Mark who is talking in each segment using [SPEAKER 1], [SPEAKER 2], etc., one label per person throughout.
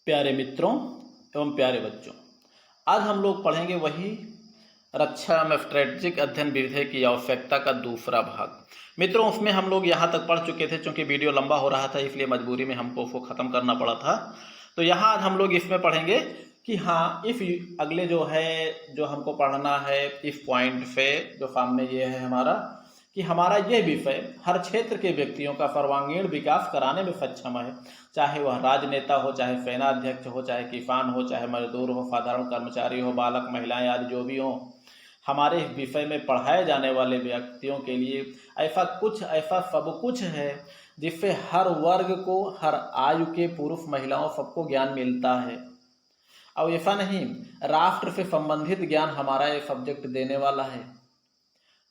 [SPEAKER 1] प्यारे मित्रों एवं प्यारे बच्चों, आज हम लोग पढ़ेंगे वही रक्षा में स्ट्रेटजिक अध्ययन विधि की आवश्यकता का दूसरा भाग। मित्रों, उसमें हम लोग यहाँ तक पढ़ चुके थे। चूंकि वीडियो लंबा हो रहा था इसलिए मजबूरी में हमको उसको ख़त्म करना पड़ा था। तो यहाँ आज हम लोग इसमें पढ़ेंगे कि हाँ, इफ़ अगले जो है जो हमको पढ़ना है इस पॉइंट पे जो सामने ये है हमारा, कि हमारा यह विषय हर क्षेत्र के व्यक्तियों का सर्वांगीण विकास कराने में सक्षम है। चाहे वह राजनेता हो, चाहे सेनाध्यक्ष हो, चाहे किसान हो, चाहे मजदूर हो, साधारण कर्मचारी हो, बालक महिलाएं आदि जो भी हो, हमारे इस विषय में पढ़ाए जाने वाले व्यक्तियों के लिए ऐसा सब कुछ है जिससे हर वर्ग को, हर आयु के पुरुष महिलाओं सबको ज्ञान मिलता है। अब ऐसा नहीं, राष्ट्र से संबंधित ज्ञान हमारा ये सब्जेक्ट देने वाला है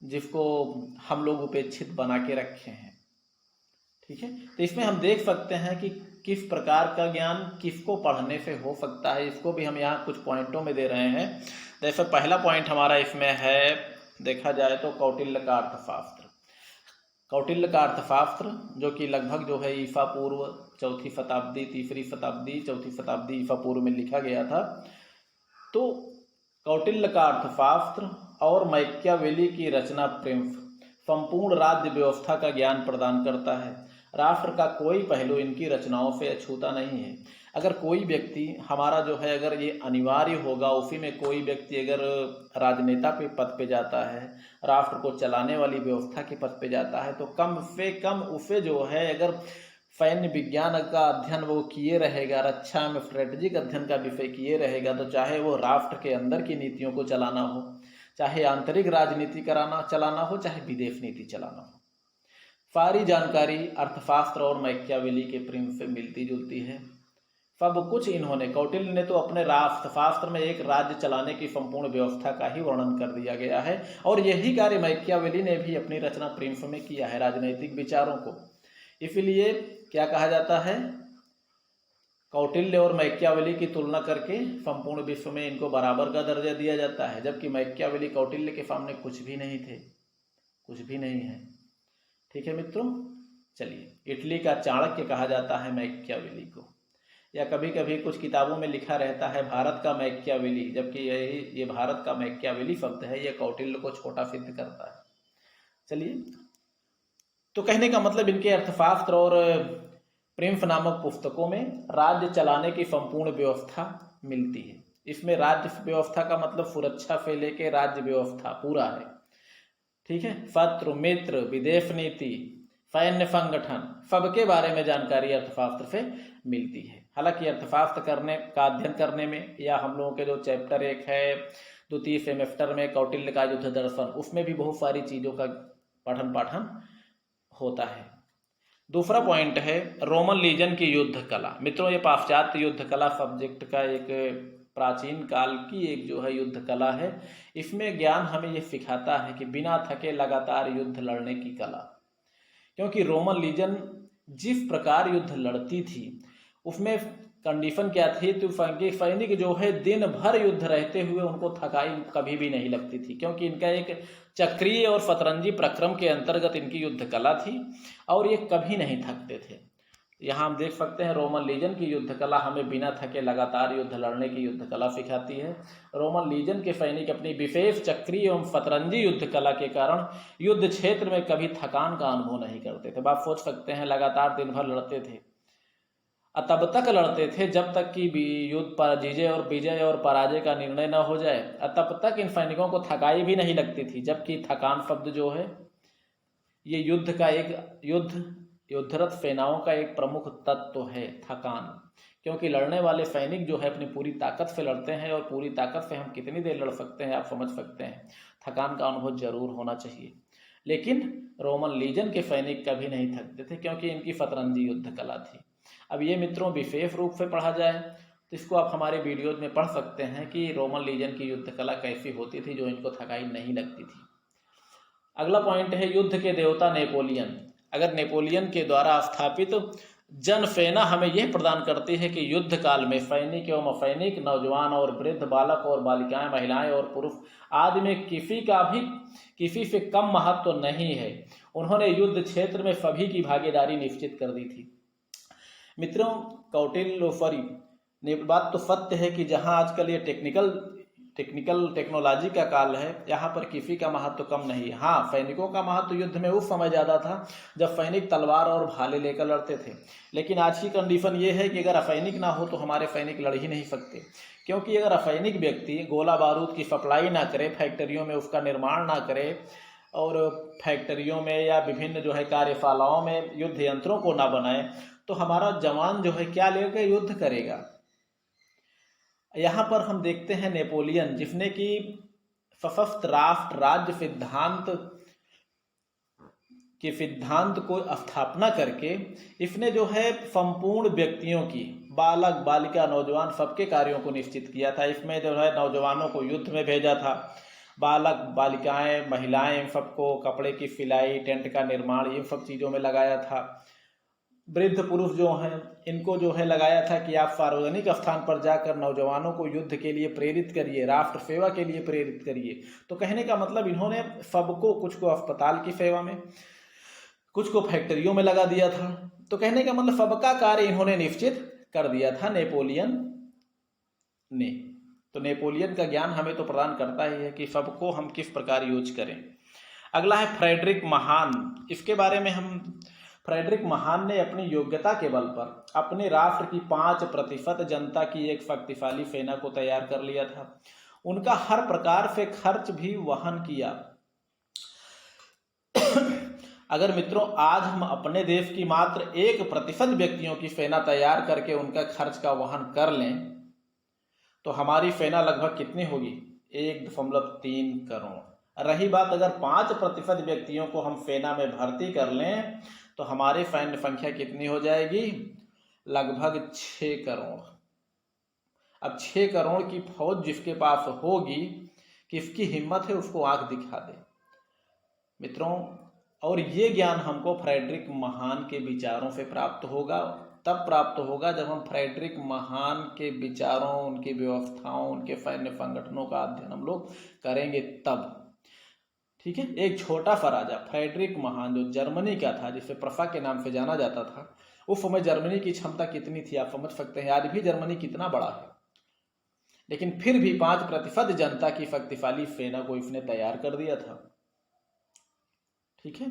[SPEAKER 1] जिसको हम लोग उपेक्षित बना के रखे हैं। ठीक है, तो इसमें हम देख सकते हैं कि किस प्रकार का ज्ञान किसको पढ़ने से हो सकता है। इसको भी हम यहाँ कुछ पॉइंटों में दे रहे हैं। जैसे पहला पॉइंट हमारा इसमें है, देखा जाए तो कौटिल्य का अर्थशास्त्र। कौटिल्य का अर्थशास्त्र जो कि लगभग जो है ईसा पूर्व चौथी शताब्दी, तीसरी शताब्दी, चौथी शताब्दी ईसा पूर्व में लिखा गया था। तो कौटिल्य का अर्थशास्त्र और मैकियावेली की रचना प्रिंस संपूर्ण राज्य व्यवस्था का ज्ञान प्रदान करता है। राष्ट्र का कोई पहलू इनकी रचनाओं से अछूता नहीं है। अगर कोई व्यक्ति हमारा जो है, अगर ये अनिवार्य होगा, उसी में कोई व्यक्ति अगर राजनेता के पद पे जाता है, राष्ट्र को चलाने वाली व्यवस्था के पद पे जाता है, तो कम से कम उसे जो है अगर सैन्य विज्ञान का अध्ययन वो किए रहेगा, रक्षा में स्ट्रेटजिक अध्ययन का विषय किए रहेगा, तो चाहे वो राष्ट्र के अंदर की नीतियों को चलाना हो, चाहे आंतरिक राजनीति चलाना हो, चाहे विदेश नीति चलाना हो, सारी जानकारी अर्थशास्त्र और मैकियावेली के प्रिंस से मिलती जुलती है। सब कुछ इन्होंने, कौटिल्य ने तो अपने अर्थशास्त्र में एक राज्य चलाने की संपूर्ण व्यवस्था का ही वर्णन कर दिया गया है, और यही कार्य मैकियावेली ने भी अपनी रचना प्रिंस में किया है, राजनैतिक विचारों को। इसलिए क्या कहा जाता है, कौटिल्य और मैकियावेली की तुलना करके संपूर्ण विश्व में इनको बराबर का दर्जा दिया जाता है, जबकि मैकियावेली कौटिल्य के सामने कुछ भी नहीं थे, कुछ भी नहीं है। ठीक है मित्रों, चलिए, इटली का चाणक्य कहा जाता है मैकियावेली को, या कभी कभी कुछ किताबों में लिखा रहता है भारत का मैकियावेली, जबकि ये भारत का मैकियावेली शब्द है, ये कौटिल्य को छोटा सिद्ध करता है। चलिए, तो कहने का मतलब इनके अर्थशास्त्र और प्रिंस नामक पुस्तकों में राज्य चलाने की संपूर्ण व्यवस्था मिलती है। इसमें राज्य व्यवस्था का मतलब सुरक्षा से लेके राज्य व्यवस्था पूरा है। ठीक है, शत्रु मित्र, विदेश नीति, सैन्य संगठन, सबके बारे में जानकारी अर्थशास्त्र से मिलती है। हालांकि अर्थशास्त्र अध्ययन करने में, या हम लोगों के जो चैप्टर 1 है द्वितीय सेमेस्टर में कौटिल्य का युद्ध दर्शन, उसमें भी बहुत सारी चीज़ों का पठन पाठन होता है। दूसरा पॉइंट है रोमन लीजन की युद्ध कला। मित्रों, ये पाश्चात्य युद्ध कला सब्जेक्ट का एक प्राचीन काल की एक जो है युद्ध कला है। इसमें ज्ञान हमें ये सिखाता है कि बिना थके लगातार युद्ध लड़ने की कला। क्योंकि रोमन लीजन जिस प्रकार युद्ध लड़ती थी उसमें कंडीशन क्या थी, तो सैनिक जो है दिन भर युद्ध रहते हुए उनको थकाई कभी भी नहीं लगती थी, क्योंकि इनका एक चक्रीय और शतरंजी प्रक्रम के अंतर्गत इनकी युद्ध कला थी और ये कभी नहीं थकते थे। यहाँ हम देख सकते हैं रोमन लीजन की युद्ध कला हमें बिना थके लगातार युद्ध लड़ने की युद्ध कला सिखाती है। रोमन लीजन के सैनिक अपनी विशेष चक्रीय एवं शतरंजी युद्ध कला के कारण युद्ध क्षेत्र में कभी थकान का अनुभव नहीं करते थे। आप सोच सकते हैं, लगातार दिन भर लड़ते थे, तब तक लड़ते थे जब तक कि युद्ध पर विजय और पराजय का निर्णय न हो जाए, तब तक इन सैनिकों को थकाई भी नहीं लगती थी। जबकि थकान शब्द जो है ये युद्धरत सेनाओं का एक प्रमुख तत्व है, थकान। क्योंकि लड़ने वाले सैनिक जो है अपनी पूरी ताकत से लड़ते हैं, और पूरी ताकत से हम कितनी देर लड़ सकते हैं आप समझ सकते हैं। थकान का अनुभव जरूर होना चाहिए। लेकिन रोमन लीजन के सैनिक कभी नहीं थकते थे, क्योंकि इनकी शतरंजी युद्ध कला थी। अब ये मित्रों विशेष रूप से पढ़ा जाए तो इसको आप हमारे वीडियोज में पढ़ सकते हैं कि रोमन लीजन की युद्ध कला कैसी होती थी जो इनको थकाई नहीं लगती थी। अगला पॉइंट है युद्ध के देवता नेपोलियन। अगर नेपोलियन के द्वारा स्थापित जन सेना हमें यह प्रदान करती है कि युद्ध काल में सैनिक एवं असैनिक, नौजवान और वृद्ध, बालक और बालिकाएं, महिलाएं और पुरुष आदि में किसी से कम महत्व नहीं है। उन्होंने युद्ध क्षेत्र में सभी की भागीदारी निश्चित कर दी थी। मित्रों, बात तो सत्य है कि जहां आजकल ये टेक्नोलॉजी का काल है, यहाँ पर किसी का महत्व कम नहीं है। हाँ, सैनिकों का महत्व युद्ध में उस समय ज़्यादा था जब सैनिक तलवार और भाले लेकर लड़ते थे, लेकिन आज की कंडीशन ये है कि अगर असैनिक ना हो तो हमारे सैनिक लड़ ही नहीं सकते, क्योंकि अगर असैनिक व्यक्ति गोला बारूद की सप्लाई ना करे, फैक्ट्रियों में उसका निर्माण ना करे और फैक्ट्रियों में या विभिन्न जो है कार्यशालाओं में युद्ध यंत्रों को ना बनाए, तो हमारा जवान जो है क्या लेकर युद्ध करेगा। यहाँ पर हम देखते हैं नेपोलियन, जिसने कि सशस्त्र राष्ट्र राज्य सिद्धांत को स्थापना करके इसने जो है संपूर्ण व्यक्तियों की, बालक बालिका नौजवान सबके कार्यों को निश्चित किया था। इसमें जो है नौजवानों को युद्ध में भेजा था, बालक बालिकाएं महिलाएं सबको कपड़े की सिलाई, टेंट का निर्माण, इन सब चीज़ों में लगाया था। वृद्ध पुरुष जो हैं इनको जो है लगाया था कि आप सार्वजनिक स्थान पर जाकर नौजवानों को युद्ध के लिए प्रेरित करिए, राष्ट्र सेवा के लिए प्रेरित करिए। तो कहने का मतलब इन्होंने सबको, कुछ को अस्पताल की सेवा में, कुछ को फैक्ट्रियों में लगा दिया था। तो कहने का मतलब सबका कार्य इन्होंने निश्चित कर दिया था नेपोलियन ने। तो नेपोलियन का ज्ञान हमें तो प्रदान करता ही है कि सबको हम किस प्रकार यूज करें। अगला है फ्रेडरिक महान। इसके बारे में हम, फ्रेडरिक महान ने अपनी योग्यता के बल पर अपने राष्ट्र की 5% जनता की एक शक्तिशाली सेना को तैयार कर लिया था। उनका हर प्रकार से खर्च भी वहन किया। अगर मित्रों आज हम अपने देश की मात्र 1% व्यक्तियों की सेना तैयार करके उनका खर्च का वहन कर लें तो हमारी सेना लगभग कितनी होगी? 1.3 करोड़। रही बात अगर 5% व्यक्तियों को हम सेना में भर्ती कर लें तो हमारी सैन्य संख्या कितनी हो जाएगी? लगभग 6 करोड़। अब 6 करोड़ की फौज जिसके पास होगी, किसकी हिम्मत है उसको आंख दिखा दे मित्रों। और ये ज्ञान हमको फ्रेडरिक महान के विचारों से प्राप्त होगा, तब प्राप्त होगा जब हम फ्रेडरिक महान के विचारों, उनकी व्यवस्थाओं, उनके सैन्य संगठनों का अध्ययन हम लोग करेंगे तब। ठीक है। एक छोटा सा राजा फ्रेडरिक महान जो जर्मनी का था, जिसे प्रफा के नाम से जाना जाता था, उस समय जर्मनी की क्षमता कितनी थी आप समझ सकते हैं। आज भी जर्मनी कितना बड़ा है, लेकिन फिर भी 5% जनता की शक्तिशाली सेना को इसने तैयार कर दिया था। ठीक है।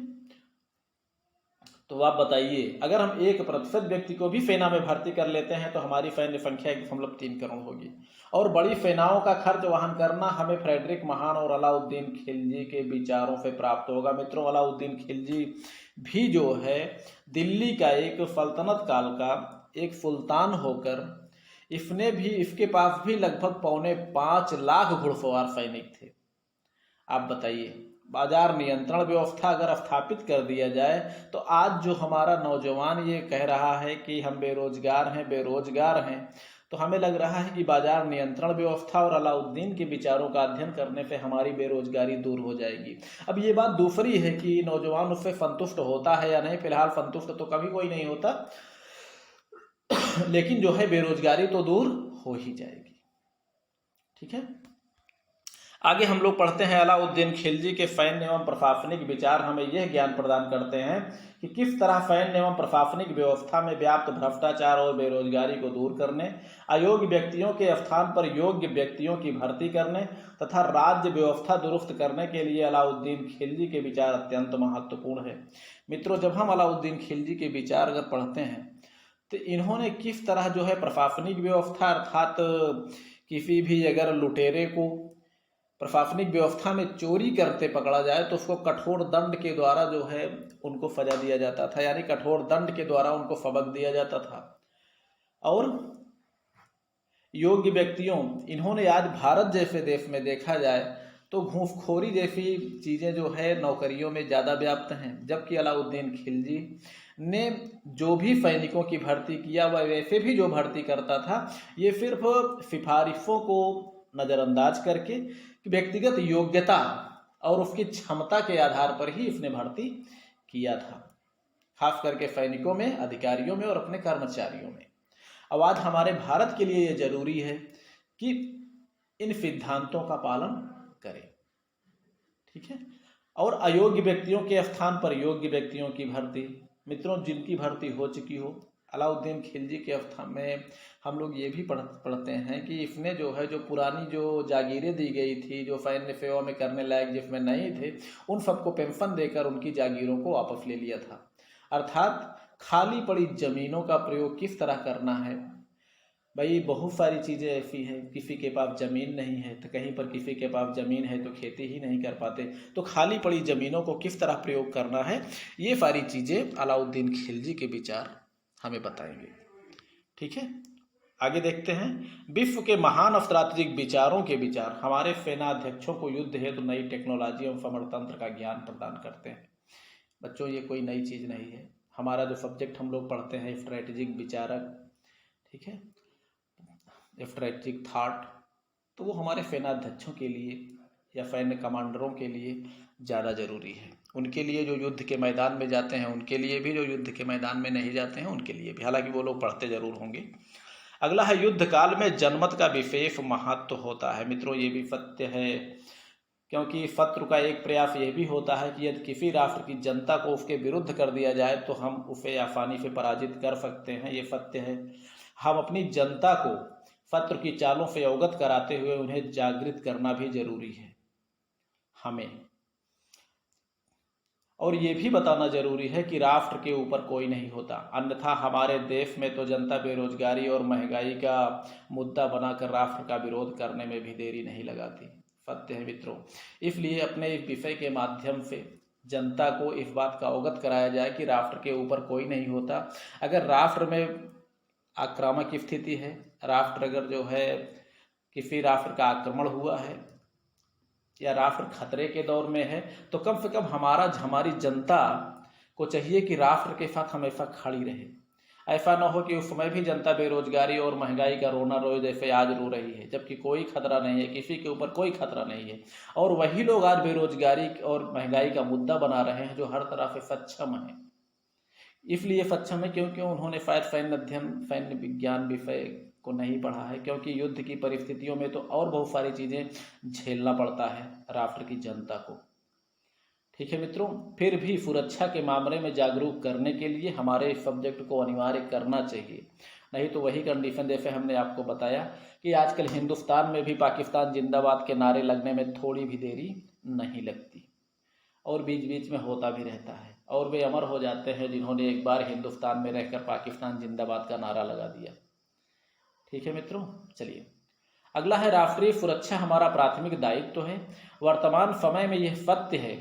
[SPEAKER 1] तो आप बताइए, अगर हम 1% व्यक्ति को भी सेना में भर्ती कर लेते हैं तो हमारी सैन्य संख्या 1.3 करोड़ होगी। और बड़ी सेनाओं का खर्च वहन करना हमें फ्रेडरिक महान और अलाउद्दीन खिलजी के विचारों से प्राप्त होगा। मित्रों, अलाउद्दीन खिलजी भी जो है दिल्ली का एक सल्तनत काल का एक सुल्तान होकर, इसके पास भी लगभग 4.25 लाख घुड़सवार सैनिक थे। आप बताइए, बाजार नियंत्रण व्यवस्था अगर स्थापित कर दिया जाए तो आज जो हमारा नौजवान ये कह रहा है कि हम बेरोजगार हैं, तो हमें लग रहा है कि बाजार नियंत्रण व्यवस्था और अलाउद्दीन के विचारों का अध्ययन करने से हमारी बेरोजगारी दूर हो जाएगी। अब ये बात दूसरी है कि नौजवान उससे संतुष्ट होता है या नहीं। फिलहाल संतुष्ट तो कभी कोई नहीं होता, लेकिन जो है बेरोजगारी तो दूर हो ही जाएगी। ठीक है। आगे हम लोग पढ़ते हैं, अलाउद्दीन खिलजी के सैन्य एवं प्रशासनिक विचार हमें यह ज्ञान प्रदान करते हैं कि किस तरह सैन्य एवं प्रशासनिक व्यवस्था में व्याप्त भ्रष्टाचार और बेरोजगारी को दूर करने, अयोग्य व्यक्तियों के स्थान पर योग्य व्यक्तियों की भर्ती करने तथा राज्य व्यवस्था दुरुस्त करने के लिए अलाउद्दीन खिलजी के विचार अत्यंत महत्वपूर्ण है। मित्रों, जब हम अलाउद्दीन खिलजी के विचार अगर पढ़ते हैं तो इन्होंने किस तरह जो है प्रशासनिक व्यवस्था, अर्थात किसी भी अगर लुटेरे को प्रशासनिक व्यवस्था में चोरी करते पकड़ा जाए तो उसको कठोर दंड के द्वारा जो है उनको सजा दिया जाता था, यानी कठोर दंड के द्वारा उनको सबक दिया जाता था। और योग्य व्यक्तियों, इन्होंने आज भारत जैसे देश में देखा जाए तो घूसखोरी जैसी चीज़ें जो है नौकरियों में ज़्यादा व्याप्त हैं, जबकि अलाउद्दीन खिलजी ने जो भी सैनिकों की भर्ती किया वह वैसे भी जो भर्ती करता था ये सिर्फ सिफारिशों को नज़रअंदाज करके व्यक्तिगत योग्यता और उसकी क्षमता के आधार पर ही इसने भर्ती किया था, खास करके सैनिकों में, अधिकारियों में और अपने कर्मचारियों में। अब आज हमारे भारत के लिए यह जरूरी है कि इन सिद्धांतों का पालन करें। ठीक है। और अयोग्य व्यक्तियों के स्थान पर योग्य व्यक्तियों की भर्ती, मित्रों जिनकी भर्ती हो चुकी हो, अलाउद्दीन खिलजी के अवस्था में हम लोग ये भी पढ़ते हैं कि इसने जो है जो पुरानी जो जागीरें दी गई थी, जो फैन फेवा में करने लायक जिसमें नहीं थे, उन सबको पेंशन देकर उनकी जागीरों को वापस ले लिया था। अर्थात खाली पड़ी जमीनों का प्रयोग किस तरह करना है। भाई बहुत सारी चीज़ें ऐसी हैं, किसी के पास ज़मीन नहीं है तो कहीं पर किसी के पास ज़मीन है तो खेती ही नहीं कर पाते, तो खाली पड़ी ज़मीनों को किस तरह प्रयोग करना है, ये सारी चीज़ें अलाउद्दीन खिलजी के विचार हमें बताएंगे। ठीक है, आगे देखते हैं। विश्व के महान स्ट्रैटेजिक विचारों के विचार हमारे सेनाध्यक्षों को युद्ध हेतु नई टेक्नोलॉजी एवं समरतंत्र का ज्ञान प्रदान करते हैं। बच्चों ये कोई नई चीज़ नहीं है, हमारा जो सब्जेक्ट हम लोग पढ़ते हैं स्ट्रैटेजिक विचारक, ठीक है, स्ट्रैटेजिक थॉट, तो वो हमारे सेनाध्यक्षों के लिए या सैन्य कमांडरों के लिए ज़्यादा ज़रूरी है। उनके लिए जो युद्ध के मैदान में जाते हैं, उनके लिए भी, जो युद्ध के मैदान में नहीं जाते हैं उनके लिए भी, हालांकि वो लोग पढ़ते ज़रूर होंगे। अगला है युद्ध काल में जनमत का विशेष महत्व होता है। मित्रों ये भी सत्य है, क्योंकि शत्रु का एक प्रयास यह भी होता है कि यदि किसी राष्ट्र की जनता को उसके विरुद्ध कर दिया जाए तो हम उसे आसानी से पराजित कर सकते हैं, ये सत्य है। हम अपनी जनता को शत्रु की चालों से अवगत कराते हुए उन्हें जागृत करना भी जरूरी है हमें, और ये भी बताना जरूरी है कि राष्ट्र के ऊपर कोई नहीं होता, अन्यथा हमारे देश में तो जनता बेरोजगारी और महंगाई का मुद्दा बनाकर राष्ट्र का विरोध करने में भी देरी नहीं लगाती। सत्य है मित्रों, इसलिए अपने इस विषय के माध्यम से जनता को इस बात का अवगत कराया जाए कि राष्ट्र के ऊपर कोई नहीं होता। अगर राष्ट्र में आक्रामक स्थिति है, राष्ट्र अगर जो है किसी राष्ट्र का आक्रमण हुआ है या राष्ट्र खतरे के दौर में है, तो कम से कम हमारी जनता को चाहिए कि राष्ट्र के साथ हमेशा खड़ी रहे। ऐसा न हो कि उस समय भी जनता बेरोजगारी और महंगाई का रोना रोए जैसे आज रो रही है, जबकि कोई खतरा नहीं है, किसी के ऊपर कोई खतरा नहीं है, और वही लोग आज बेरोजगारी और महंगाई का मुद्दा बना रहे हैं जो हर तरह से सक्षम है। इसलिए सक्षम है क्योंकि उन्होंने शायद सैन्य अध्ययन, सैन्य विज्ञान विषय को नहीं पढ़ा है, क्योंकि युद्ध की परिस्थितियों में तो और बहुत सारी चीज़ें झेलना पड़ता है राष्ट्र की जनता को। ठीक है मित्रों, फिर भी सुरक्षा के मामले में जागरूक करने के लिए हमारे इस सब्जेक्ट को अनिवार्य करना चाहिए, नहीं तो वही कंडीशन जैसे हमने आपको बताया कि आजकल हिंदुस्तान में भी पाकिस्तान जिंदाबाद के नारे लगने में थोड़ी भी देरी नहीं लगती, और बीच बीच में होता भी रहता है, और वे अमर हो जाते हैं जिन्होंने एक बार हिंदुस्तान में रहकर पाकिस्तान जिंदाबाद का नारा लगा दिया। ठीक है मित्रों, चलिए अगला है राष्ट्रीय सुरक्षा हमारा प्राथमिक दायित्व है। वर्तमान समय में यह सत्य है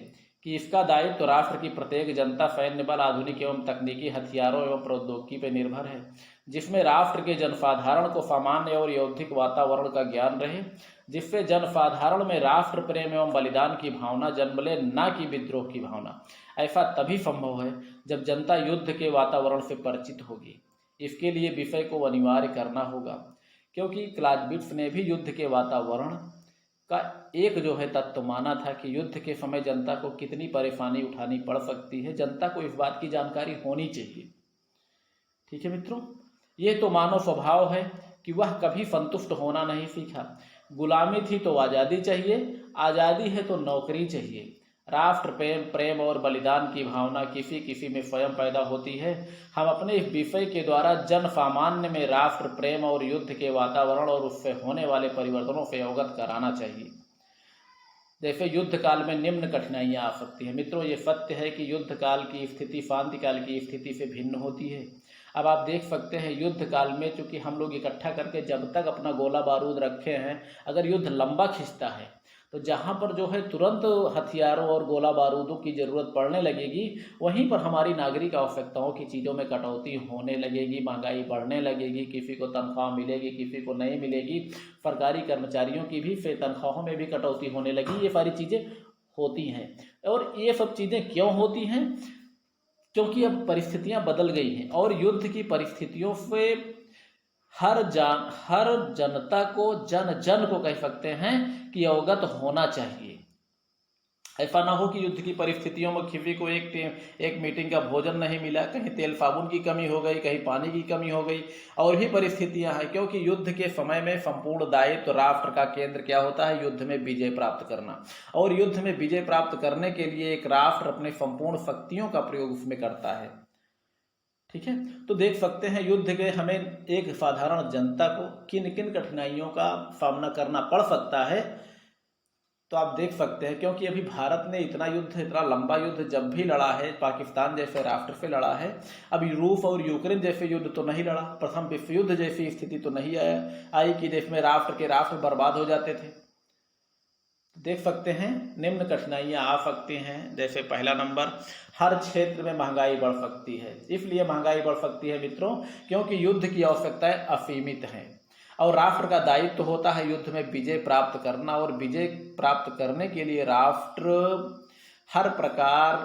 [SPEAKER 1] कि इसका दायित्व राष्ट्र की प्रत्येक जनता सैन्य बल आधुनिक एवं तकनीकी हथियारों एवं प्रौद्योगिकी पर निर्भर है, जिसमें राष्ट्र के जनसाधारण को सामान्य और यौद्धिक वातावरण का ज्ञान रहे, जिससे जनसाधारण में राष्ट्र प्रेम एवं बलिदान की भावना जन्म ले, न कि विद्रोह की भावना। ऐसा तभी संभव है जब जनता युद्ध के वातावरण से परिचित होगी। इसके लिए विषय को अनिवार्य करना होगा, क्योंकि क्लाउज़विट्ज़ ने भी युद्ध के वातावरण का एक जो है तत्व माना था कि युद्ध के समय जनता को कितनी परेशानी उठानी पड़ सकती है, जनता को इस बात की जानकारी होनी चाहिए। ठीक है मित्रों, ये तो मानव स्वभाव है कि वह कभी संतुष्ट होना नहीं सीखा। गुलामी थी तो आज़ादी चाहिए, आज़ादी है तो नौकरी चाहिए। राष्ट्र प्रेम और बलिदान की भावना किसी में स्वयं पैदा होती है। हम अपने इस विषय के द्वारा जन सामान्य में राष्ट्र प्रेम और युद्ध के वातावरण और उससे होने वाले परिवर्तनों से अवगत कराना चाहिए। जैसे युद्ध काल में निम्न कठिनाइयां आ सकती हैं। मित्रों ये सत्य है कि युद्ध काल की स्थिति शांति काल की स्थिति से भिन्न होती है। अब आप देख सकते हैं युद्ध काल में चूंकि हम लोग इकट्ठा करके जब तक अपना गोला बारूद रखे हैं, अगर युद्ध लंबा खिंचता है तो जहाँ पर जो है तुरंत हथियारों और गोला बारूदों की ज़रूरत पड़ने लगेगी, वहीं पर हमारी नागरिक आवश्यकताओं की चीज़ों में कटौती होने लगेगी, महंगाई बढ़ने लगेगी, किसी को तनख्वाह मिलेगी, किसी को नहीं मिलेगी, सरकारी कर्मचारियों की भी तनख्वाहों में भी कटौती होने लगी। ये सारी चीज़ें होती हैं, और ये सब चीज़ें क्यों होती हैं? क्योंकि अब परिस्थितियाँ बदल गई हैं, और युद्ध की परिस्थितियों से हर जनता को जन को कह सकते हैं कि अवगत होना चाहिए। ऐसा ना हो कि युद्ध की परिस्थितियों में किसी को एक मीटिंग का भोजन नहीं मिला, कहीं तेल साबुन की कमी हो गई, कहीं पानी की कमी हो गई, और भी परिस्थितियां हैं। क्योंकि युद्ध के समय में संपूर्ण दायित्व राष्ट्र का केंद्र क्या होता है? युद्ध में विजय प्राप्त करना। और युद्ध में विजय प्राप्त करने के लिए एक राष्ट्र अपने संपूर्ण शक्तियों का प्रयोग उसमें करता है। ठीक है, तो देख सकते हैं युद्ध के हमें एक साधारण जनता को किन किन कठिनाइयों का सामना करना पड़ सकता है। तो आप देख सकते हैं, क्योंकि अभी भारत ने इतना युद्ध, इतना लंबा युद्ध जब भी लड़ा है पाकिस्तान जैसे राष्ट्र से लड़ा है, अभी रूस और यूक्रेन जैसे युद्ध तो नहीं लड़ा, प्रथम विश्व युद्ध जैसी स्थिति तो नहीं आई कि देश में राष्ट्र के राष्ट्र बर्बाद हो जाते थे। देख सकते हैं निम्न कठिनाइयां आ सकती हैं। जैसे पहला नंबर, हर क्षेत्र में महंगाई बढ़ सकती है। इसलिए महंगाई बढ़ सकती है मित्रों क्योंकि युद्ध की आवश्यकताएं असीमित हैं और राष्ट्र का दायित्व होता है युद्ध में विजय प्राप्त करना, और विजय प्राप्त करने के लिए राष्ट्र हर प्रकार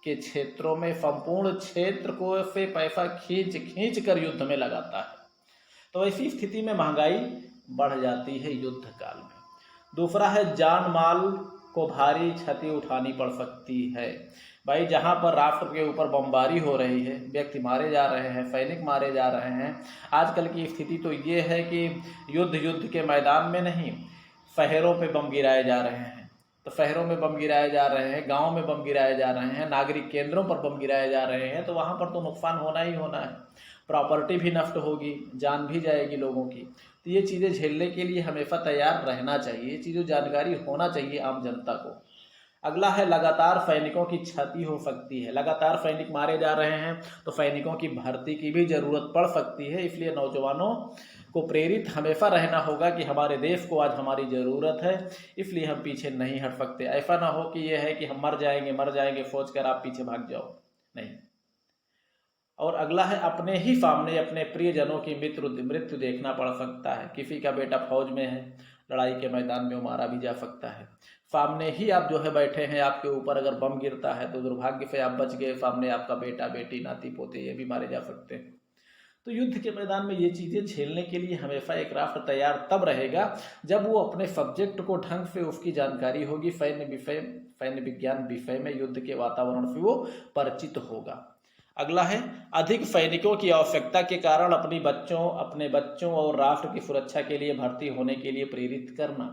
[SPEAKER 1] के क्षेत्रों में संपूर्ण क्षेत्र को से पैसा खींच कर युद्ध में लगाता है। तो ऐसी स्थिति में महंगाई बढ़ जाती है युद्ध काल में। दूसरा है, जान माल को भारी क्षति उठानी पड़ सकती है। भाई जहाँ पर राष्ट्र के ऊपर बमबारी हो रही है, व्यक्ति मारे जा रहे हैं, सैनिक मारे जा रहे हैं। आजकल की स्थिति तो ये है कि युद्ध के मैदान में नहीं, शहरों पे बम गिराए जा रहे हैं। तो शहरों में बम गिराए जा रहे हैं, गाँव में बम गिराए जा रहे हैं, नागरिक केंद्रों पर बम गिराए जा रहे हैं। तो वहाँ पर तो नुकसान होना ही होना है, प्रॉपर्टी भी नष्ट होगी, जान भी जाएगी लोगों की। तो ये चीज़ें झेलने के लिए हमेशा तैयार रहना चाहिए, ये चीज़ों जानकारी होना चाहिए आम जनता को। अगला है, लगातार सैनिकों की क्षति हो सकती है। लगातार सैनिक मारे जा रहे हैं तो सैनिकों की भर्ती की भी जरूरत पड़ सकती है। इसलिए नौजवानों को प्रेरित हमेशा रहना होगा कि हमारे देश को आज हमारी ज़रूरत है, इसलिए हम पीछे नहीं हट सकते। ऐसा ना हो कि यह है कि हम मर जाएंगे सोच कर आप पीछे भाग जाओ, नहीं। और अगला है, अपने ही सामने अपने प्रियजनों की मृत्यु देखना पड़ सकता है। किसी का बेटा फौज में है, लड़ाई के मैदान में वो मारा भी जा सकता है। सामने ही आप जो है बैठे हैं, आपके ऊपर अगर बम गिरता है तो दुर्भाग्य से आप बच गए, सामने आपका बेटा बेटी नाती पोते ये भी मारे जा सकते हैं। तो युद्ध के मैदान में ये चीज़ें झेलने के लिए हमेशा एक राष्ट्र तैयार तब रहेगा जब वो अपने सब्जेक्ट को ढंग से उसकी जानकारी होगी, सैन्य विज्ञान विषय में युद्ध के वातावरण से वो परिचित होगा। अगला है, अधिक सैनिकों की आवश्यकता के कारण अपने बच्चों और राष्ट्र की सुरक्षा के लिए भर्ती होने के लिए प्रेरित करना।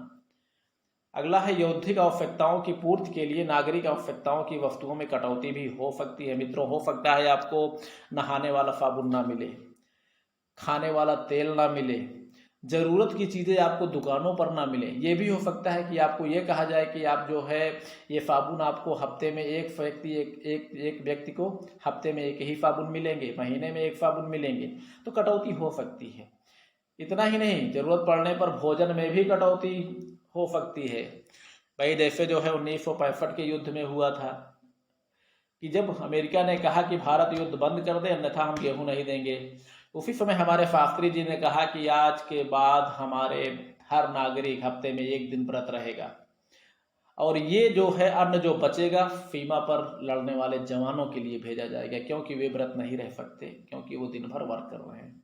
[SPEAKER 1] अगला है, यौद्धिक आवश्यकताओं की पूर्ति के लिए नागरिक आवश्यकताओं की वस्तुओं में कटौती भी हो सकती है। मित्रों, हो सकता है आपको नहाने वाला साबुन ना मिले, खाने वाला तेल ना मिले, ज़रूरत की चीज़ें आपको दुकानों पर ना मिले। ये भी हो सकता है कि आपको ये कहा जाए कि आप जो है ये साबुन आपको हफ्ते में एक व्यक्ति को हफ्ते में एक ही साबुन मिलेंगे, महीने में एक साबुन मिलेंगे। तो कटौती हो सकती है। इतना ही नहीं, ज़रूरत पड़ने पर भोजन में भी कटौती हो सकती है। भाई जैसे जो है 1965 के युद्ध में हुआ था कि जब अमेरिका ने कहा कि भारत युद्ध बंद कर दे अन्यथा हम गेहूं नहीं देंगे, उसी समय हमारे शास्त्री जी ने कहा कि आज के बाद हमारे हर नागरिक हफ्ते में एक दिन व्रत रहेगा, और ये जो है अन्न जो बचेगा सीमा पर लड़ने वाले जवानों के लिए भेजा जाएगा, क्योंकि वे व्रत नहीं रह सकते, क्योंकि वो दिन भर वर्क कर रहे हैं।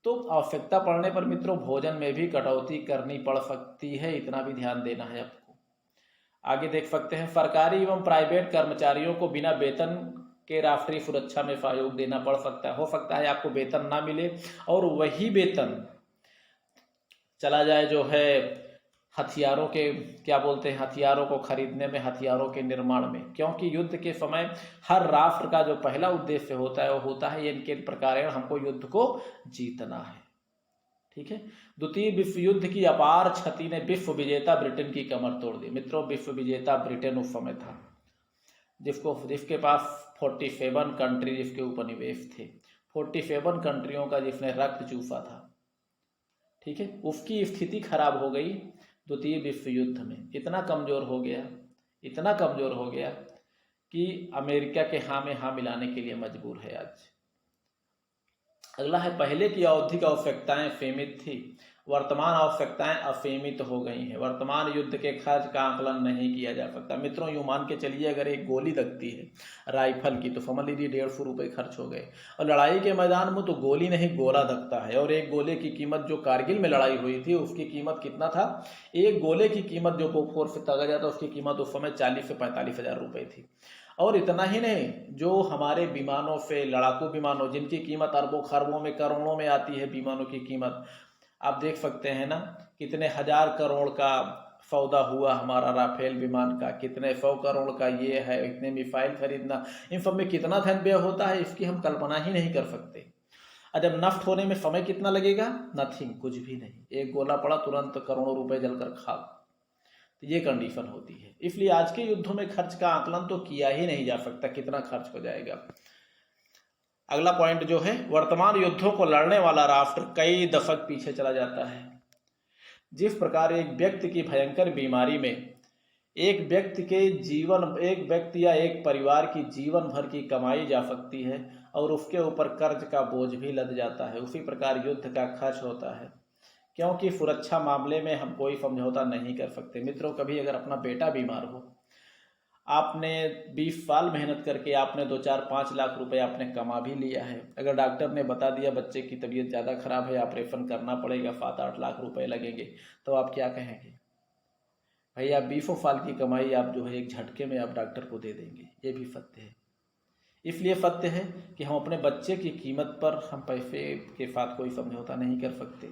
[SPEAKER 1] तो आवश्यकता पड़ने पर मित्रों भोजन में भी कटौती करनी पड़ सकती है, इतना भी ध्यान देना है आपको। आगे देख सकते हैं, सरकारी एवं प्राइवेट कर्मचारियों को बिना वेतन के राष्ट्रीय सुरक्षा में सहयोग देना पड़ सकता है। हो सकता है आपको वेतन ना मिले और वही वेतन चला जाए जो है हथियारों के हथियारों को खरीदने में, हथियारों के निर्माण में, क्योंकि युद्ध के समय हर राष्ट्र का जो पहला उद्देश्य होता है वो होता है इनके प्रकार हमको युद्ध को जीतना है। ठीक है, द्वितीय विश्व युद्ध की अपार क्षति ने विश्व विजेता ब्रिटेन की कमर तोड़ दी। मित्रों, विश्व विजेता ब्रिटेन उस समय था जिसके पास 47 कंट्री जिसके उपनिवेश थे, 47 कंट्रियों का जिसने रक्त चूसा था। ठीक है, उसकी स्थिति खराब हो गई द्वितीय विश्व युद्ध में। इतना कमजोर हो गया कि अमेरिका के हाँ में हाँ मिलाने के लिए मजबूर है आज। अगला है, पहले की औद्योगिक आवश्यकताएं सीमित थी, वर्तमान आवश्यकताएं असीमित हो गई हैं। वर्तमान युद्ध के खर्च का आकलन नहीं किया जा सकता। मित्रों, यूं मान के चलिए अगर एक गोली लगती है राइफल की तो समझ लीजिए 150 रुपये खर्च हो गए, और लड़ाई के मैदान में तो गोली नहीं गोला लगता है। और एक गोले की कीमत, जो कारगिल में लड़ाई हुई थी उसकी कीमत कितना था, एक गोले की कीमत जो पोखोर से तागा जाता उसकी कीमत उस समय 40 से 45 हज़ार रुपये थी। और इतना ही नहीं, जो हमारे विमानों से, लड़ाकू विमानों जिनकी कीमत अरबों खरबों में करोड़ों में आती है, विमानों की कीमत आप देख सकते हैं ना, कितने हजार करोड़ का सौदा हुआ हमारा राफेल विमान का, कितने 100 करोड़ का ये है, इतने मिसाइल खरीदना, इन सब में कितना धन व्यय होता है इसकी हम कल्पना ही नहीं कर सकते। और जब नष्ट होने में समय कितना लगेगा? नथिंग, कुछ भी नहीं। एक गोला पड़ा तुरंत करोड़ों रुपए जलकर खाक। तो ये कंडीशन होती है। इसलिए आज के युद्धों में खर्च का आकलन तो किया ही नहीं जा सकता, कितना खर्च हो जाएगा। अगला पॉइंट जो है, वर्तमान युद्धों को लड़ने वाला राष्ट्र कई दशक पीछे चला जाता है। जिस प्रकार एक व्यक्ति की भयंकर बीमारी में एक व्यक्ति या एक परिवार की जीवन भर की कमाई जा सकती है और उसके ऊपर कर्ज का बोझ भी लद जाता है, उसी प्रकार युद्ध का खर्च होता है, क्योंकि सुरक्षा मामले में हम कोई समझौता नहीं कर सकते। मित्रों, कभी अगर अपना बेटा बीमार हो, आपने 20 साल मेहनत करके आपने 2-4-5 लाख रुपए आपने कमा भी लिया है, अगर डॉक्टर ने बता दिया बच्चे की तबीयत ज़्यादा खराब है, ऑपरेशन करना पड़ेगा, 7-8 लाख रुपए लगेंगे, तो आप क्या कहेंगे? भाई, आप 20 साल की कमाई आप जो है एक झटके में आप डॉक्टर को दे देंगे। ये भी सत्य है। इसलिए सत्य है कि हम अपने बच्चे की कीमत पर हम पैसे के साथ कोई समझौता नहीं कर सकते।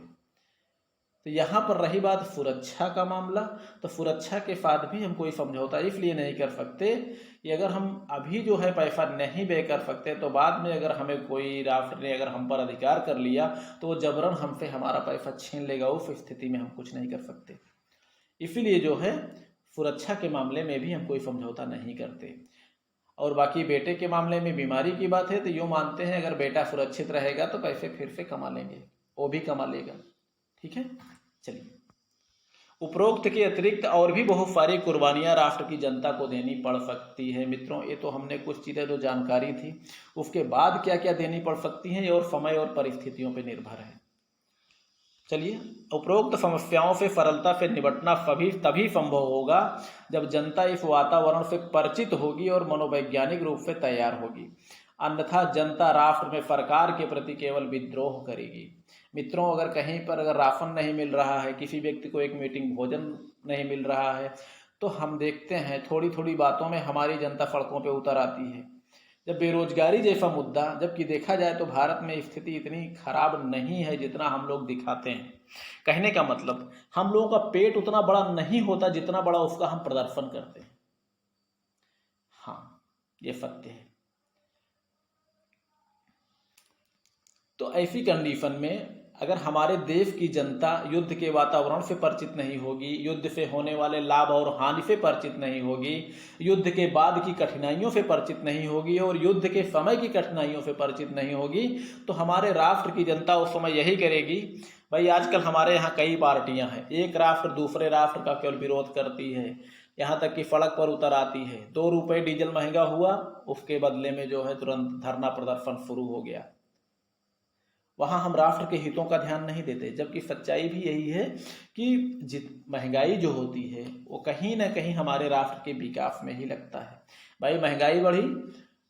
[SPEAKER 1] तो यहाँ पर रही बात सुरक्षा का मामला, तो सुरक्षा के साथ भी हम कोई समझौता इसलिए नहीं कर सकते कि अगर हम अभी जो है पैसा नहीं व्यय कर सकते तो बाद में अगर हमें कोई राष्ट्र ने अगर हम पर अधिकार कर लिया तो वो जबरन हमसे हमारा पैसा छीन लेगा। उस स्थिति में हम कुछ नहीं कर सकते। इसीलिए जो है सुरक्षा के मामले में भी हम कोई समझौता नहीं करते। और बाकी बेटे के मामले में बीमारी की बात है तो यूँ मानते हैं अगर बेटा सुरक्षित रहेगा तो पैसे फिर से कमा लेंगे, वो भी कमा लेगा। ठीक है, चलिए। उपरोक्त के अतिरिक्त और भी बहुत सारी कुर्बानियां राष्ट्र की जनता को देनी पड़ सकती है। मित्रों, ये तो हमने कुछ चीज़ें जो जानकारी थी, उसके बाद क्या क्या देनी पड़ सकती हैं और समय और परिस्थितियों पर निर्भर है। चलिए, उपरोक्त समस्याओं से सरलता से निपटना तभी संभव होगा जब जनता इस वातावरण से परिचित होगी और मनोवैज्ञानिक रूप से तैयार होगी। अन्यथा जनता राष्ट्र में सरकार के प्रति केवल विद्रोह करेगी। मित्रों, अगर कहीं पर अगर राशन नहीं मिल रहा है, किसी व्यक्ति को एक मीटिंग भोजन नहीं मिल रहा है, तो हम देखते हैं थोड़ी थोड़ी बातों में हमारी जनता सड़कों पर उतर आती है। जब बेरोजगारी जैसा मुद्दा, जबकि देखा जाए तो भारत में स्थिति इतनी खराब नहीं है जितना हम लोग दिखाते हैं। कहने का मतलब, हम लोगों का पेट उतना बड़ा नहीं होता जितना बड़ा उसका हम प्रदर्शन करते हैं। हाँ, ये सत्य है। तो ऐसी कंडीशन में अगर हमारे देश की जनता युद्ध के वातावरण से परिचित नहीं होगी, युद्ध से होने वाले लाभ और हानि से परिचित नहीं होगी, युद्ध के बाद की कठिनाइयों से परिचित नहीं होगी और युद्ध के समय की कठिनाइयों से परिचित नहीं होगी, तो हमारे राष्ट्र की जनता उस समय यही करेगी। भाई, आजकल हमारे यहाँ कई पार्टियां हैं, एक राष्ट्र दूसरे राष्ट्र का केवल विरोध करती है, यहाँ तक कि सड़क पर उतर आती है। 2 रुपये डीजल महंगा हुआ, उसके बदले में जो है तुरंत धरना प्रदर्शन शुरू हो गया। वहाँ हम राष्ट्र के हितों का ध्यान नहीं देते, जबकि सच्चाई भी यही है कि महंगाई जो होती है वो कहीं ना कहीं हमारे राष्ट्र के विकास में ही लगता है। भाई, महंगाई बढ़ी,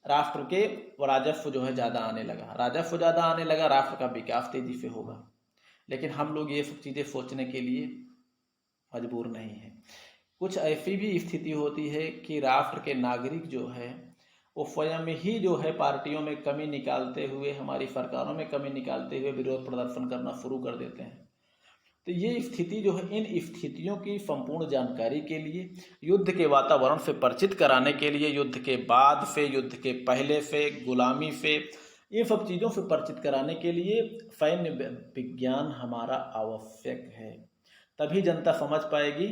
[SPEAKER 1] राष्ट्र के राजस्व जो है ज़्यादा आने लगा, राजस्व ज़्यादा आने लगा, राष्ट्र का विकास तेजी से होगा। लेकिन हम लोग ये सब चीज़ें सोचने के लिए मजबूर नहीं है। कुछ ऐसी भी स्थिति होती है कि राष्ट्र के नागरिक जो है वो स्वयं ही जो है पार्टियों में कमी निकालते हुए, हमारी सरकारों में कमी निकालते हुए विरोध प्रदर्शन करना शुरू कर देते हैं। तो ये स्थिति जो है, इन स्थितियों की संपूर्ण जानकारी के लिए, युद्ध के वातावरण से परिचित कराने के लिए, युद्ध के बाद से, युद्ध के पहले से, गुलामी से, ये सब चीज़ों से परिचित कराने के लिए सैन्य विज्ञान हमारा आवश्यक है। तभी जनता समझ पाएगी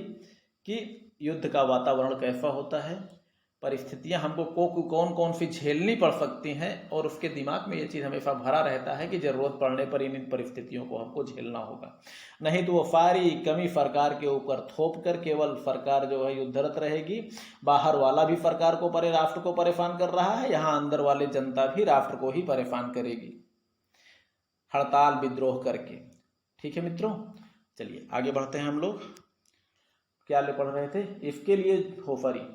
[SPEAKER 1] कि युद्ध का वातावरण कैसा होता है, परिस्थितियां हमको कौन कौन सी झेलनी पड़ सकती हैं, और उसके दिमाग में ये चीज़ हमेशा भरा रहता है कि ज़रूरत पड़ने पर इन परिस्थितियों को हमको झेलना होगा। नहीं तो वो सारी कमी सरकार के ऊपर थोप कर केवल सरकार जो है युद्धरत रहेगी। बाहर वाला भी सरकार को राष्ट्र को परेशान कर रहा है, यहाँ अंदर वाले जनता भी राष्ट्र को ही परेशान करेगी, हड़ताल विद्रोह करके। ठीक है मित्रों, चलिए आगे बढ़ते हैं। हम लोग क्या पढ़ रहे थे, इसके लिए होफरी।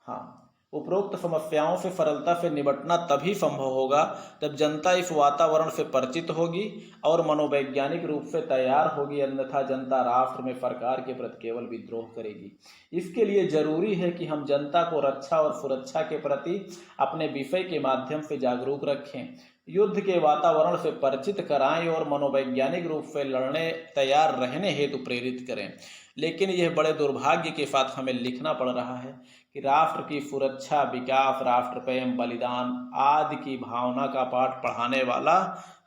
[SPEAKER 1] हाँ, उपरोक्त समस्याओं से सरलता से निपटना तभी संभव होगा जब जनता इस वातावरण से परिचित होगी और मनोवैज्ञानिक रूप से तैयार होगी, अन्यथा जनता राष्ट्र में सरकार के प्रति केवल विद्रोह करेगी। इसके लिए जरूरी है कि हम जनता को रक्षा और सुरक्षा के प्रति अपने विषय के माध्यम से जागरूक रखें। युद्ध के वातावरण से परिचित कराएं और मनोवैज्ञानिक रूप से लड़ने तैयार रहने हेतु प्रेरित करें। लेकिन यह बड़े दुर्भाग्य के साथ हमें लिखना पड़ रहा है कि राष्ट्र की सुरक्षा, विकास, राष्ट्र प्रेम, बलिदान आदि की भावना का पाठ पढ़ाने वाला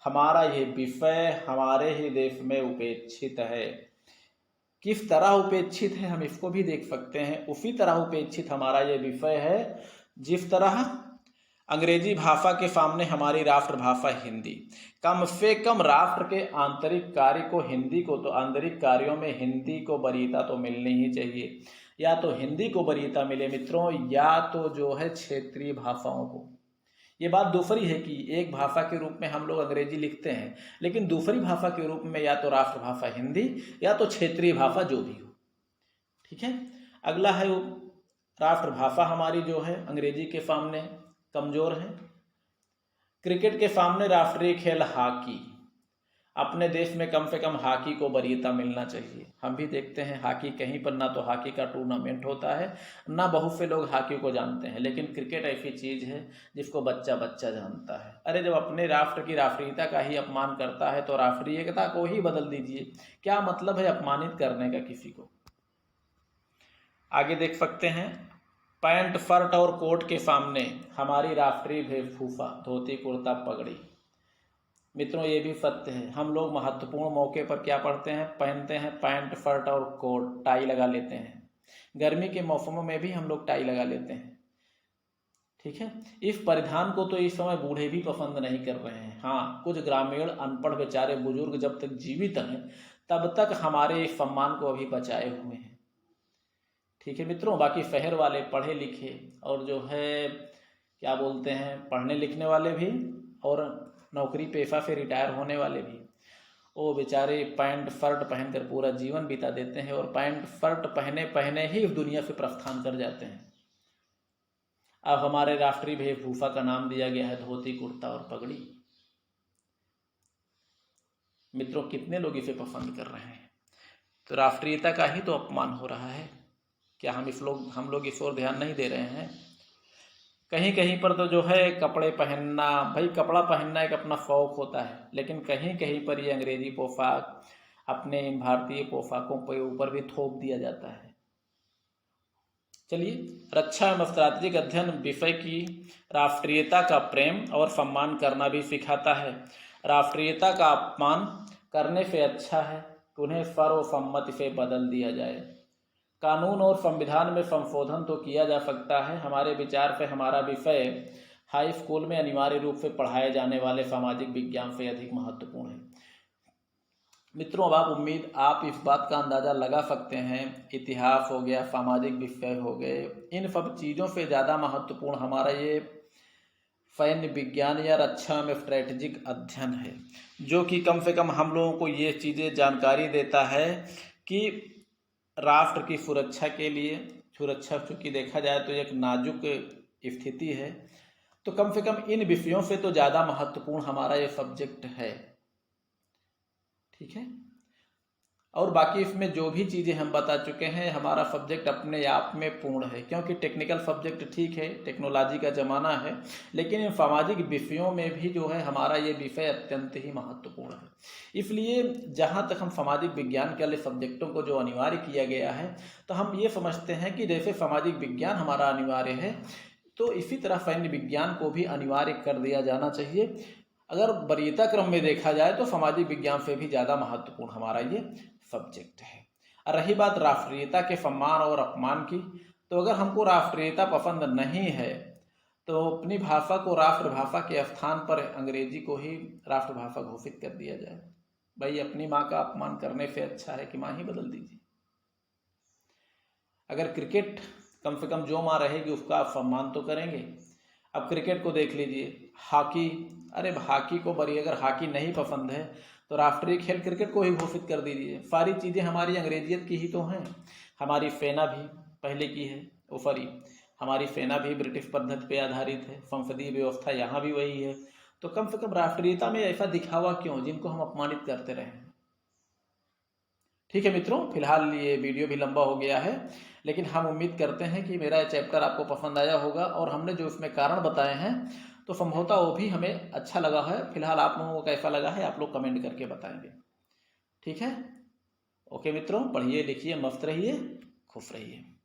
[SPEAKER 1] हमारा यह विषय हमारे ही देश में उपेक्षित है। किस तरह उपेक्षित है हम इसको भी देख सकते हैं। उसी तरह उपेक्षित हमारा ये विषय है जिस तरह अंग्रेजी भाषा के सामने हमारी राष्ट्रभाषा हिंदी। कम से कम राष्ट्र के आंतरिक कार्य को हिंदी को, तो आंतरिक कार्यों में हिंदी को वरीयता तो मिलनी ही चाहिए। या तो हिंदी को वरीयता मिले मित्रों, या तो जो है क्षेत्रीय भाषाओं को। ये बात दूसरी है कि एक भाषा के रूप में हम लोग अंग्रेजी लिखते हैं, लेकिन दूसरी भाषा के रूप में या तो राष्ट्रभाषा हिंदी या तो क्षेत्रीय भाषा जो भी हो। ठीक है। अगला है राष्ट्रभाषा हमारी जो है अंग्रेजी के सामने कमजोर है। क्रिकेट के सामने राष्ट्रीय खेल हॉकी। अपने देश में कम से कम हॉकी को वरीयता मिलना चाहिए। हम भी देखते हैं हॉकी कहीं पर ना तो हॉकी का टूर्नामेंट होता है, ना बहुत से लोग हॉकी को जानते हैं, लेकिन क्रिकेट ऐसी चीज़ है जिसको बच्चा बच्चा जानता है। अरे जब अपने राष्ट्र की राष्ट्रीयता का ही अपमान करता है तो राष्ट्रीयता को ही बदल दीजिए। क्या मतलब है अपमानित करने का किसी को। आगे देख सकते हैं पैंट, शर्ट और कोट के सामने हमारी राष्ट्रीय वेशभूषा धोती, कुर्ता, पगड़ी। मित्रों ये भी सत्य है, हम लोग महत्वपूर्ण मौके पर क्या पहनते हैं पैंट, शर्ट और कोट, टाई लगा लेते हैं। गर्मी के मौसमों में भी हम लोग टाई लगा लेते हैं। ठीक है। इस परिधान को तो इस समय बूढ़े भी पसंद नहीं कर रहे हैं। हाँ, कुछ ग्रामीण अनपढ़ बेचारे बुजुर्ग जब तक जीवित हैं तब तक हमारे इस सम्मान को अभी बचाए हुए हैं। ठीक है मित्रों। बाकी शहर वाले पढ़े लिखे और जो है क्या बोलते हैं पढ़ने लिखने वाले भी और नौकरी पेशा से रिटायर होने वाले भी, वो बेचारे पैंट शर्ट पहनकर पूरा जीवन बिता देते हैं और पैंट शर्ट पहने पहने ही दुनिया से प्रस्थान कर जाते हैं। अब हमारे राष्ट्रीय वेशभूषा का नाम दिया गया है धोती, कुर्ता और पगड़ी। मित्रों कितने लोग इसे पसंद कर रहे हैं। तो राष्ट्रीयता का ही तो अपमान हो रहा है। क्या हम लोग इस ओर ध्यान नहीं दे रहे हैं। कहीं कहीं पर तो जो है कपड़े पहनना, भाई कपड़ा पहनना एक अपना शौक होता है, लेकिन कहीं कहीं पर ये अंग्रेजी पोशाक अपने भारतीय पोशाकों के ऊपर भी थोप दिया जाता है। चलिए, रक्षा एवं स्ट्रैटेजिक अध्ययन विषय की राष्ट्रीयता का प्रेम और सम्मान करना भी सिखाता है। राष्ट्रीयता का अपमान करने से अच्छा है कि उन्हें सर्वसम्मति से बदल दिया जाए। कानून और संविधान में संशोधन तो किया जा सकता है। हमारे विचार से हमारा विषय हाई स्कूल में अनिवार्य रूप से पढ़ाए जाने वाले सामाजिक विज्ञान से अधिक महत्वपूर्ण है। मित्रों अब आप इस बात का अंदाज़ा लगा सकते हैं, इतिहास हो गया, सामाजिक विषय हो गए, इन सब चीज़ों से ज़्यादा महत्वपूर्ण हमारा ये सैन्य विज्ञान या रक्षा में स्ट्रैटेजिक अध्ययन है, जो कि कम से कम हम लोगों को ये चीज़ें जानकारी देता है कि राष्ट्र की सुरक्षा के लिए, सुरक्षा चूँकि देखा जाए तो एक नाजुक स्थिति है, तो कम से कम इन विषयों से तो ज़्यादा महत्वपूर्ण हमारा ये सब्जेक्ट है। ठीक है। और बाकी इसमें जो भी चीज़ें हम बता चुके हैं, हमारा सब्जेक्ट अपने आप में पूर्ण है, क्योंकि टेक्निकल सब्जेक्ट ठीक है, टेक्नोलॉजी का ज़माना है, लेकिन इन सामाजिक विषयों में भी जो है हमारा ये विषय अत्यंत ही महत्वपूर्ण है। इसलिए जहाँ तक हम सामाजिक विज्ञान के वाले सब्जेक्टों को जो अनिवार्य किया गया है, तो हम ये समझते हैं कि जैसे सामाजिक विज्ञान हमारा अनिवार्य है, तो इसी तरह सैन्य विज्ञान को भी अनिवार्य कर दिया जाना चाहिए। अगर वरीयता क्रम में देखा जाए तो सामाजिक विज्ञान से भी ज़्यादा महत्वपूर्ण हमारा ये सब्जेक्ट है। और रही बात राष्ट्रीयता के सम्मान और अपमान की, तो अगर हमको राष्ट्रीयता पसंद नहीं है तो अपनी भाषा को राष्ट्रभाषा के स्थान पर अंग्रेजी को ही राष्ट्रभाषा घोषित कर दिया जाए। भाई अपनी माँ का अपमान करने से अच्छा है कि माँ ही बदल दीजिए। अगर क्रिकेट कम से कम जो माँ रहेगी उसका आप सम्मान तो करेंगे। अब क्रिकेट को देख लीजिए, हॉकी, अरे हॉकी को बड़ी, अगर हॉकी नहीं पसंद है तो राष्ट्रीय खेल क्रिकेट को ही घोषित कर दीजिए। सारी चीज़ें हमारी अंग्रेजियत की ही तो हैं। हमारी सेना भी पहले की है, हमारी सेना भी ब्रिटिश पद्धति पे आधारित है, संसदीय व्यवस्था यहाँ भी वही है, तो कम से कम राष्ट्रीयता में ऐसा दिखावा क्यों जिनको हम अपमानित करते रहे। ठीक है मित्रों, फिलहाल ये वीडियो भी लंबा हो गया है, लेकिन हम उम्मीद करते हैं कि मेरा चैप्टर आपको पसंद आया होगा और हमने जो इसमें कारण बताए हैं तो संभवतः वो भी हमें अच्छा लगा है। फिलहाल आप लोगों को कैसा लगा है आप लोग कमेंट करके बताएंगे। ठीक है, ओके मित्रों, पढ़िए लिखिए, मस्त रहिए, खुश रहिए।